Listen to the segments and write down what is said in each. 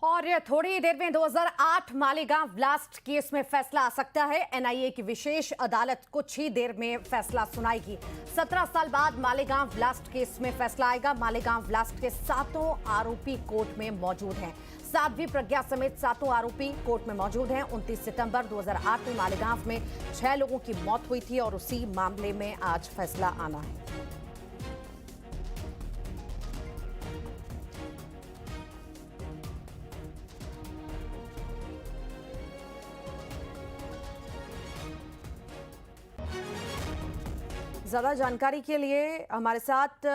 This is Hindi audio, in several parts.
और थोड़ी देर में 2008 मालेगांव ब्लास्ट केस में फैसला आ सकता है। एनआईए की विशेष अदालत कुछ ही देर में फैसला सुनाएगी। 17 साल बाद मालेगांव ब्लास्ट केस में फैसला आएगा। मालेगांव ब्लास्ट के 7 आरोपी कोर्ट में मौजूद हैं। साध्वी प्रज्ञा समेत 7 आरोपी कोर्ट में मौजूद हैं। 29 सितंबर 2008 में मालेगांव में 6 लोगों की मौत हुई थी और उसी मामले में आज फैसला आना है। ज्यादा जानकारी के लिए हमारे साथ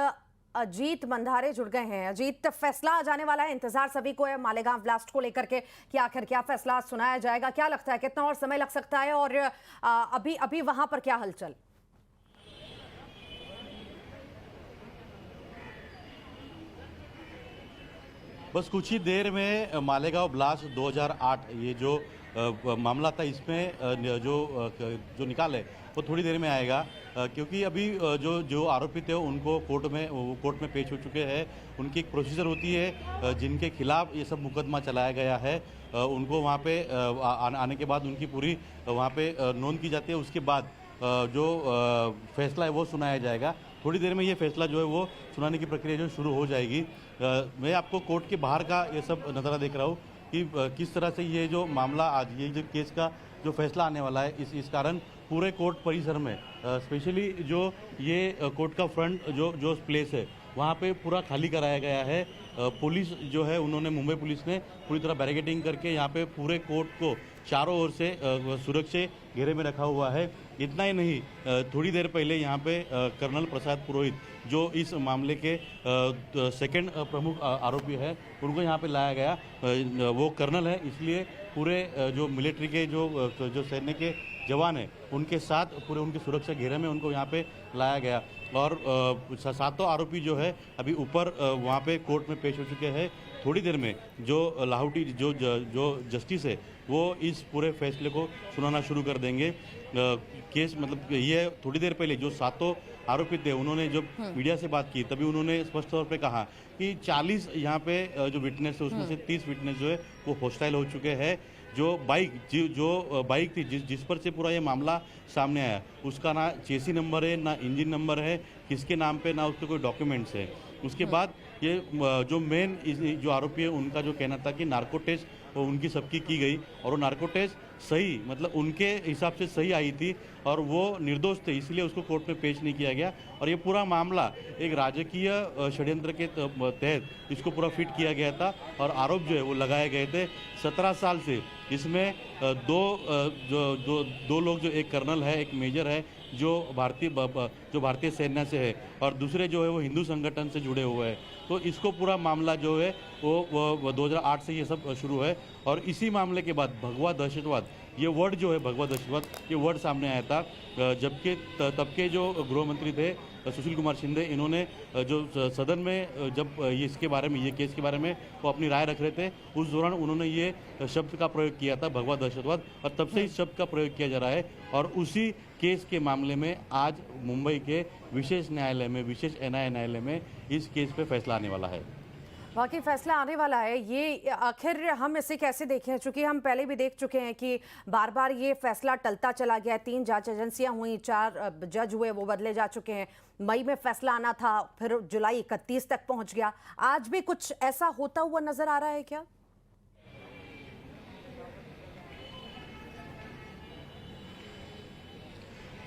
अजीत मंधारे जुड़ गए हैं। अजीत, फैसला आ जाने वाला है, इंतजार सभी को है मालेगांव ब्लास्ट को लेकर के कि आखिर क्या फैसला सुनाया जाएगा। क्या लगता है कितना और समय लग सकता है और अभी वहां पर क्या हलचल? बस कुछ ही देर में मालेगांव ब्लास्ट 2008 ये जो मामला था, इसमें जो निकाल है वो थोड़ी देर में आएगा, क्योंकि अभी जो आरोपी थे उनको कोर्ट में पेश हो चुके हैं। उनकी एक प्रोसीजर होती है जिनके खिलाफ ये सब मुकदमा चलाया गया है। उनको वहाँ पे आने के बाद उनकी पूरी वहाँ पे नोंद की जाती है। उसके बाद जो फैसला है वो सुनाया जाएगा। थोड़ी देर में ये फैसला जो है वो सुनाने की प्रक्रिया जो शुरू हो जाएगी। मैं आपको कोर्ट के बाहर का ये सब नज़ारा देख रहा हूँ कि किस तरह से ये जो मामला आज ये जो केस का जो फैसला आने वाला है, इस कारण पूरे कोर्ट परिसर में स्पेशली जो ये कोर्ट का फ्रंट जो प्लेस है वहाँ पे पूरा खाली कराया गया है। पुलिस जो है उन्होंने मुंबई पुलिस ने पूरी तरह बैरिकेडिंग करके यहाँ पे पूरे कोर्ट को चारों ओर से सुरक्षित घेरे में रखा हुआ है। इतना ही नहीं, थोड़ी देर पहले यहाँ पे कर्नल प्रसाद पुरोहित जो इस मामले के सेकंड प्रमुख आरोपी है उनको यहाँ पे लाया गया। वो कर्नल है, इसलिए पूरे जो मिलिट्री के जो सैन्य के जवान हैं उनके साथ पूरे उनकी सुरक्षा घेरे में उनको यहाँ पे लाया गया। और 7 आरोपी जो है अभी ऊपर वहाँ पे कोर्ट में पेश हो चुके हैं। थोड़ी देर में जो लाहौटी जो जस्टिस है वो इस पूरे फैसले को सुनाना शुरू कर देंगे। केस मतलब ये थोड़ी देर पहले जो 7 आरोपी थे उन्होंने जब मीडिया से बात की तभी उन्होंने स्पष्ट तौर पे कहा कि 40 यहाँ पे जो विटनेस है उसमें से 30 विटनेस जो है वो हॉस्टाइल हो चुके हैं। जो बाइक थी जिस पर से पूरा ये मामला सामने आया उसका ना चेसी नंबर है, ना इंजन नंबर है किसके नाम पे, ना उसके कोई डॉक्यूमेंट्स है। उसके बाद ये जो मेन जो आरोपी है उनका जो कहना था कि नार्को टेस्ट वो उनकी सबकी की गई और वो नार्को टेस्ट सही मतलब उनके हिसाब से सही आई थी और वो निर्दोष थे, इसलिए उसको कोर्ट में पेश नहीं किया गया। और ये पूरा मामला एक राजकीय षड्यंत्र के तहत इसको पूरा फिट किया गया था और आरोप जो है वो लगाए गए थे। 17 साल से इसमें दो लोग, जो एक कर्नल है एक मेजर है जो भारतीय सेना से है और दूसरे जो है वो हिंदू संगठन से जुड़े हुए हैं। तो इसको पूरा मामला जो है वो 2008 से ये सब शुरू है। और इसी मामले के बाद भगवा दहशतवाद ये वर्ड जो है भगवा दहशतवाद ये वर्ड सामने आया था, जबकि तब के जो गृह मंत्री थे सुशील कुमार शिंदे, इन्होंने जो सदन में जब इसके बारे में ये केस के बारे में वो अपनी राय रख रहे थे उस दौरान उन्होंने ये शब्द का प्रयोग किया था भगवा दहशतवाद, और तब से इस शब्द का प्रयोग किया जा रहा है। और उसी केस के मामले में आज मुंबई के विशेष न्यायालय में, विशेष एनआईए न्यायालय में इस केस पे फैसला आने वाला है। बाकी फैसला आने वाला है, ये आखिर हम इसे कैसे देखें? चूंकि हम पहले भी देख चुके हैं कि बार बार ये फैसला टलता चला गया। 3 जांच एजेंसियां हुई, 4 जज हुए, वो बदले जा चुके हैं। मई में फैसला आना था, फिर जुलाई 31 तक पहुंच गया। आज भी कुछ ऐसा होता हुआ नजर आ रहा है क्या?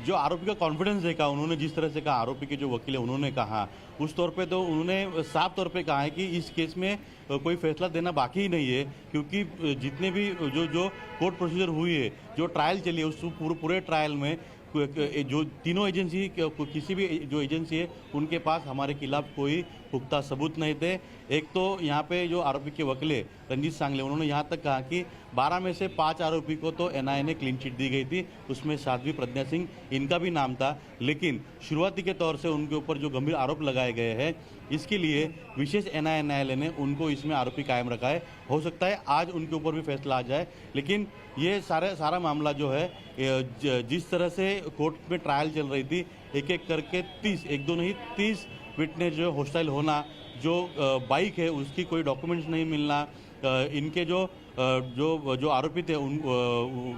जो आरोपी का कॉन्फिडेंस देखा उन्होंने, जिस तरह से कहा आरोपी के जो वकील है उन्होंने कहा, उस तौर पे तो उन्होंने साफ तौर पे कहा है कि इस केस में कोई फैसला देना बाकी ही नहीं है, क्योंकि जितने भी जो कोर्ट प्रोसीजर हुई है, जो ट्रायल चली है, उस पूरे ट्रायल में जो तीनों एजेंसी, किसी भी जो एजेंसी है उनके पास हमारे खिलाफ कोई पुख्ता सबूत नहीं थे। एक तो यहाँ पे जो आरोपी के वकील रंजीत सांगले, उन्होंने यहाँ तक कहा कि 12 में से 5 आरोपी को तो एनआईए ने क्लीन चिट दी गई थी, उसमें साध्वी प्रज्ञा सिंह इनका भी नाम था, लेकिन शुरुआती के तौर से उनके ऊपर जो गंभीर आरोप लगाए गए हैं इसके लिए विशेष एनआईए न्यायालय ने उनको इसमें आरोपी कायम रखा है। हो सकता है आज उनके ऊपर भी फैसला आ जाए, लेकिन ये सारा मामला जो है जिस तरह से कोर्ट में ट्रायल चल रही थी, एक एक करके 30, एक दो नहीं 30 विटनेस जो है हॉस्टाइल होना, जो बाइक है उसकी कोई डॉक्यूमेंट्स नहीं मिलना, इनके जो आरोपी थे उन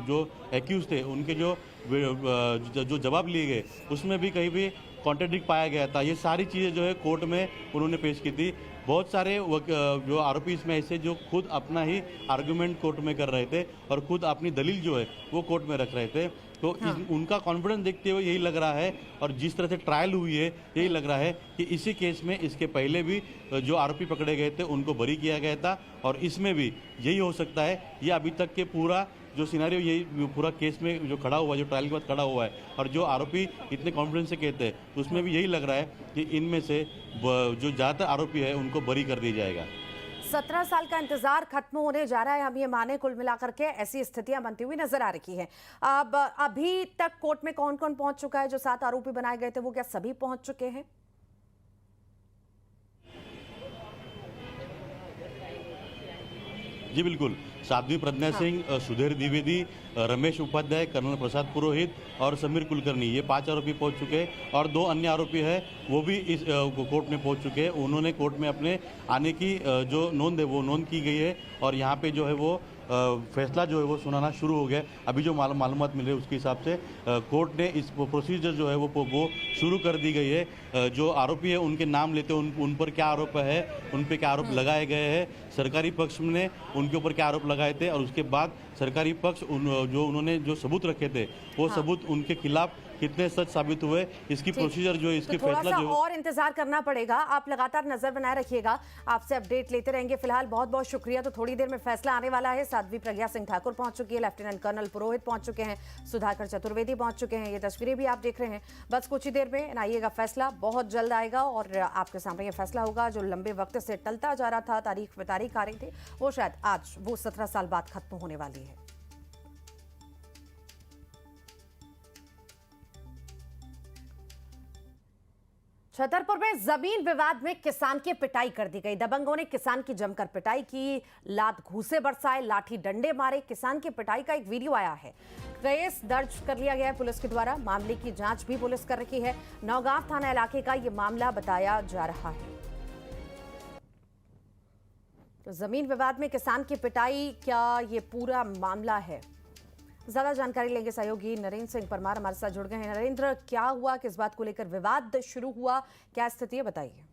जो एक्यूज थे उनके जो जवाब लिए गए उसमें भी कहीं भी कॉन्ट्रडिक्ट पाया गया था। ये सारी चीज़ें जो है कोर्ट में उन्होंने पेश की थी। बहुत सारे जो आरोपी इसमें ऐसे जो खुद अपना ही आर्गुमेंट कोर्ट में कर रहे थे और खुद अपनी दलील जो है वो कोर्ट में रख रहे थे। तो उनका कॉन्फिडेंस देखते हुए यही लग रहा है, और जिस तरह से ट्रायल हुई है यही लग रहा है कि इसी केस में इसके पहले भी जो आरोपी पकड़े गए थे उनको बरी किया गया था, और इसमें भी यही हो सकता है। ये अभी तक के पूरा जो सिनेरियो यही पूरा केस में जो खड़ा हुआ है, जो ट्रायल के बाद खड़ा हुआ है, और जो आरोपी इतने कॉन्फिडेंस से कहते हैं उसमें भी यही लग रहा है कि इनमें से जो ज़्यादातर आरोपी है उनको बरी कर दिया जाएगा। 17 साल का इंतजार खत्म होने जा रहा है, हम ये माने। कुल मिलाकर के ऐसी स्थितियां बनती हुई नजर आ रही हैं। अब अभी तक कोर्ट में कौन कौन पहुंच चुका है? जो 7 आरोपी बनाए गए थे वो क्या सभी पहुंच चुके हैं? जी बिल्कुल, साध्वी प्रज्ञा सिंह, सुधीर द्विवेदी, रमेश उपाध्याय, कर्नल प्रसाद पुरोहित और समीर कुलकर्णी, ये 5 आरोपी पहुंच चुके हैं, और 2 अन्य आरोपी हैं वो भी इस कोर्ट में पहुंच चुके हैं। उन्होंने कोर्ट में अपने आने की जो नोंद है वो नोंद की गई है, और यहाँ पे जो है वो फैसला जो है वो सुनाना शुरू हो गया। अभी जो मालूमात मिल रही है उसके हिसाब से कोर्ट ने इस प्रोसीजर जो है वो शुरू कर दी गई है। जो आरोपी है उनके नाम लेते उन पर क्या आरोप है, उन पर क्या आरोप लगाए गए हैं, सरकारी पक्ष ने उनके ऊपर क्या आरोप लगाए थे, और उसके बाद सरकारी पक्ष उन्होंने जो सबूत रखे थे वो सबूत उनके खिलाफ कितने सच साबित हुए, इसकी प्रोसीजर जो है इसकी तो फैसला जो और इंतजार करना पड़ेगा। आप लगातार नजर बनाए रखिएगा, आपसे अपडेट लेते रहेंगे। फिलहाल बहुत बहुत शुक्रिया। तो थोड़ी देर में फैसला आने वाला है। साध्वी प्रज्ञा सिंह ठाकुर पहुंच चुकी है, लेफ्टिनेंट कर्नल पुरोहित पहुंच चुके हैं, सुधाकर चतुर्वेदी पहुंच चुके हैं। ये तस्वीरें भी आप देख रहे हैं। बस कुछ ही देर में एनआईए का फैसला बहुत जल्द आएगा, और आपके सामने ये फैसला होगा जो लंबे वक्त से टलता जा रहा था, तारीख पे तारीख आ रही थी, वो शायद आज वो 17 साल बाद खत्म होने वाली है। छतरपुर में जमीन विवाद में किसान की पिटाई कर दी गई। दबंगों ने किसान की जमकर पिटाई की, लात घूसे बरसाए, लाठी डंडे मारे। किसान की पिटाई का एक वीडियो आया है। केस दर्ज कर लिया गया है पुलिस के द्वारा। मामले की जांच भी पुलिस कर रही है। नौगांव थाना इलाके का ये मामला बताया जा रहा है। तो जमीन विवाद में किसान की पिटाई, क्या ये पूरा मामला है? ज्यादा जानकारी लेंगे सहयोगी नरेंद्र सिंह परमार हमारे साथ जुड़ गए हैं। नरेंद्र, क्या हुआ, किस बात को लेकर विवाद शुरू हुआ, क्या स्थिति है, बताइए।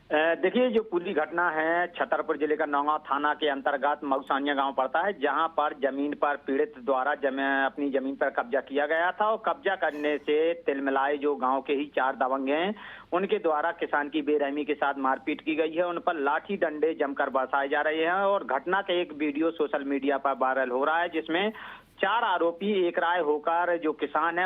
देखिए, जो पूरी घटना है छतरपुर जिले का नौगांव थाना के अंतर्गत मऊसानिया गांव पड़ता है, जहां पर जमीन पर पीड़ित द्वारा अपनी जमीन पर कब्जा किया गया था, और कब्जा करने से तिलमिलाए जो गांव के ही 4 दबंग हैं उनके द्वारा किसान की बेरहमी के साथ मारपीट की गई है। उन पर लाठी डंडे जमकर बरसाए जा रहे हैं, और घटना का एक वीडियो सोशल मीडिया पर वायरल हो रहा है जिसमें 4 आरोपी एक राय होकर जो किसान है